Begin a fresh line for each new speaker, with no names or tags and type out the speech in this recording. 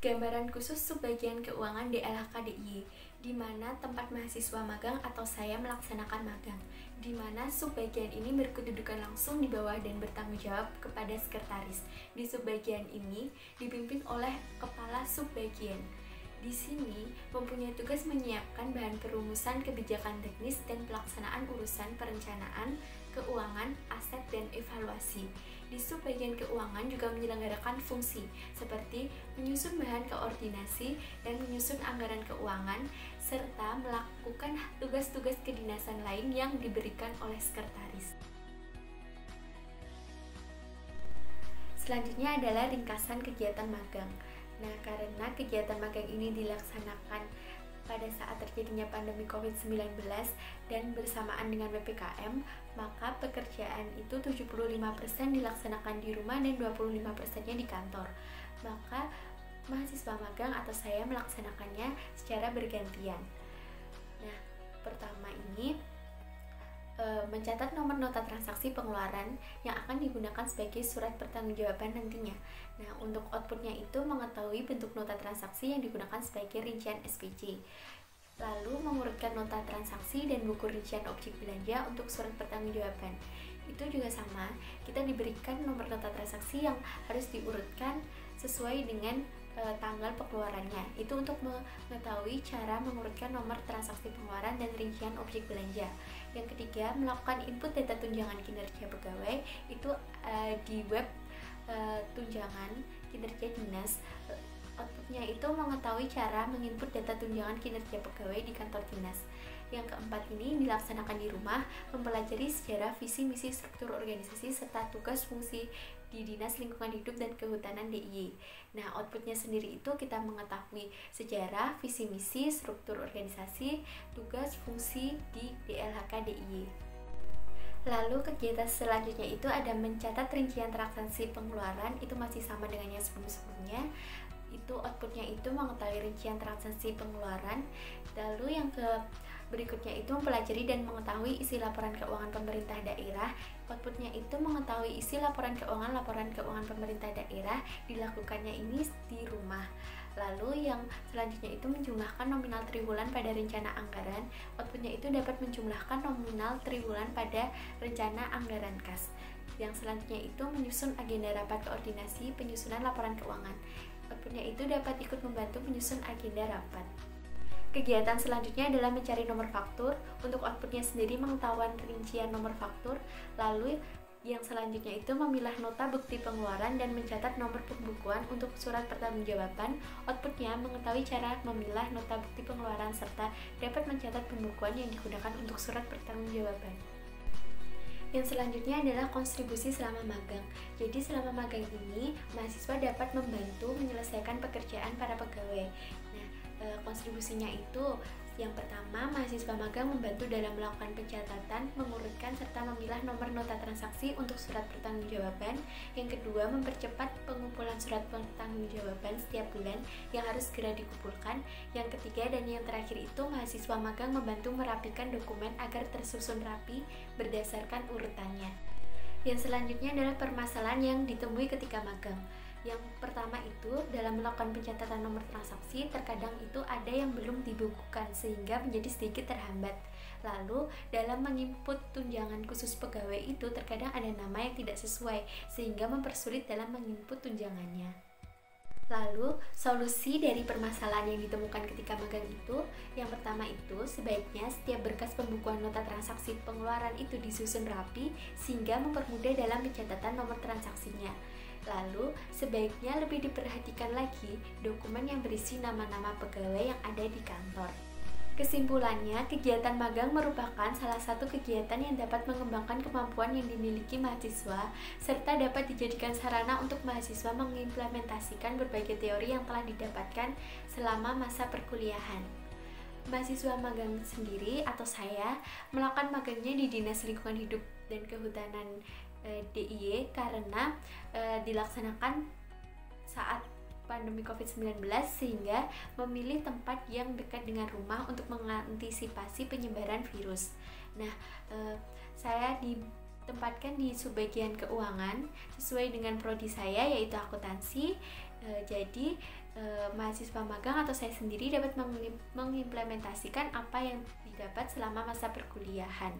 Gambaran khusus subbagian keuangan DLHK-DIY, di mana tempat mahasiswa magang atau saya melaksanakan magang, di mana subbagian ini berkedudukan langsung di bawah dan bertanggung jawab kepada sekretaris. Di subbagian ini dipimpin oleh kepala subbagian. Di sini mempunyai tugas menyiapkan bahan perumusan kebijakan teknis dan pelaksanaan urusan perencanaan, keuangan, aset, dan evaluasi. Di subbagian keuangan juga menyelenggarakan fungsi seperti menyusun bahan koordinasi dan menyusun anggaran keuangan, serta melakukan tugas-tugas kedinasan lain yang diberikan oleh sekretaris. Selanjutnya adalah ringkasan kegiatan magang. Nah, karena kegiatan magang ini dilaksanakan pada saat terjadinya pandemi COVID-19 dan bersamaan dengan PPKM, maka pekerjaan itu 75% dilaksanakan di rumah dan 25%-nya di kantor. Maka mahasiswa magang atau saya melaksanakannya secara bergantian. Nah, pertama ini mencatat nomor nota transaksi pengeluaran yang akan digunakan sebagai surat pertanggungjawaban nantinya. Nah, untuk outputnya itu mengetahui bentuk nota transaksi yang digunakan sebagai rincian SPC. Lalu mengurutkan nota transaksi dan buku rincian objek belanja untuk surat pertanggungjawaban. Itu juga sama, kita diberikan nomor nota transaksi yang harus diurutkan sesuai dengan tanggal pengeluarannya. Itu untuk mengetahui cara mengurutkan nomor transaksi pengeluaran dan rincian objek belanja. Yang ketiga, melakukan input data tunjangan kinerja pegawai itu di web tunjangan kinerja dinas. Outputnya itu mengetahui cara menginput data tunjangan kinerja pegawai di kantor dinas. Yang keempat ini dilaksanakan di rumah, mempelajari sejarah, visi, misi, struktur organisasi, serta tugas fungsi di Dinas Lingkungan Hidup dan Kehutanan DIY. Nah, outputnya sendiri itu kita mengetahui sejarah, visi, misi, struktur organisasi, tugas fungsi di DLHK DIY. Lalu kegiatan selanjutnya itu ada mencatat rincian transaksi pengeluaran, itu masih sama dengan yang sebelum-sebelumnya. Itu outputnya itu mengetahui rincian transaksi pengeluaran. Lalu yang berikutnya itu mempelajari dan mengetahui isi laporan keuangan pemerintah daerah. Outputnya itu mengetahui isi laporan keuangan pemerintah daerah. Dilakukannya ini di rumah. Lalu yang selanjutnya itu menjumlahkan nominal triwulan pada rencana anggaran. Outputnya itu dapat menjumlahkan nominal triwulan pada rencana anggaran kas. Yang selanjutnya itu menyusun agenda rapat koordinasi penyusunan laporan keuangan. Outputnya itu dapat ikut membantu menyusun agenda rapat. Kegiatan selanjutnya adalah mencari nomor faktur. Untuk outputnya sendiri mengetahuan rincian nomor faktur. Lalu yang selanjutnya itu memilah nota bukti pengeluaran dan mencatat nomor pembukuan untuk surat pertanggungjawaban. Outputnya mengetahui cara memilah nota bukti pengeluaran serta dapat mencatat pembukuan yang digunakan untuk surat pertanggungjawaban. Yang selanjutnya adalah kontribusi selama magang. Jadi selama magang ini mahasiswa dapat membantu menyelesaikan pekerjaan para pegawai. Nah, kontribusinya itu yang pertama, mahasiswa magang membantu dalam melakukan pencatatan, mengurutkan serta memilah nomor nota transaksi untuk surat pertanggungjawaban. Yang kedua, mempercepat pengumpulan surat pertanggungjawaban setiap bulan yang harus segera dikumpulkan. Yang ketiga dan yang terakhir itu mahasiswa magang membantu merapikan dokumen agar tersusun rapi berdasarkan urutannya. Yang selanjutnya adalah permasalahan yang ditemui ketika magang. Yang pertama itu dalam melakukan pencatatan nomor transaksi terkadang itu ada yang belum dibukukan sehingga menjadi sedikit terhambat. Lalu dalam menginput tunjangan khusus pegawai itu terkadang ada nama yang tidak sesuai sehingga mempersulit dalam menginput tunjangannya. Lalu solusi dari permasalahan yang ditemukan ketika magang itu, yang pertama itu sebaiknya setiap berkas pembukuan nota transaksi pengeluaran itu disusun rapi sehingga mempermudah dalam pencatatan nomor transaksinya. Lalu, sebaiknya lebih diperhatikan lagi dokumen yang berisi nama-nama pegawai yang ada di kantor. Kesimpulannya, kegiatan magang merupakan salah satu kegiatan yang dapat mengembangkan kemampuan yang dimiliki mahasiswa, serta dapat dijadikan sarana untuk mahasiswa mengimplementasikan berbagai teori yang telah didapatkan selama masa perkuliahan. Mahasiswa magang sendiri atau saya melakukan magangnya di Dinas Lingkungan Hidup dan Kehutanan DIY karena dilaksanakan saat pandemi COVID-19 sehingga memilih tempat yang dekat dengan rumah untuk mengantisipasi penyebaran virus. Nah, saya ditempatkan di subbagian keuangan sesuai dengan prodi saya yaitu akuntansi. Jadi mahasiswa magang atau saya sendiri dapat mengimplementasikan apa yang didapat selama masa perkuliahan.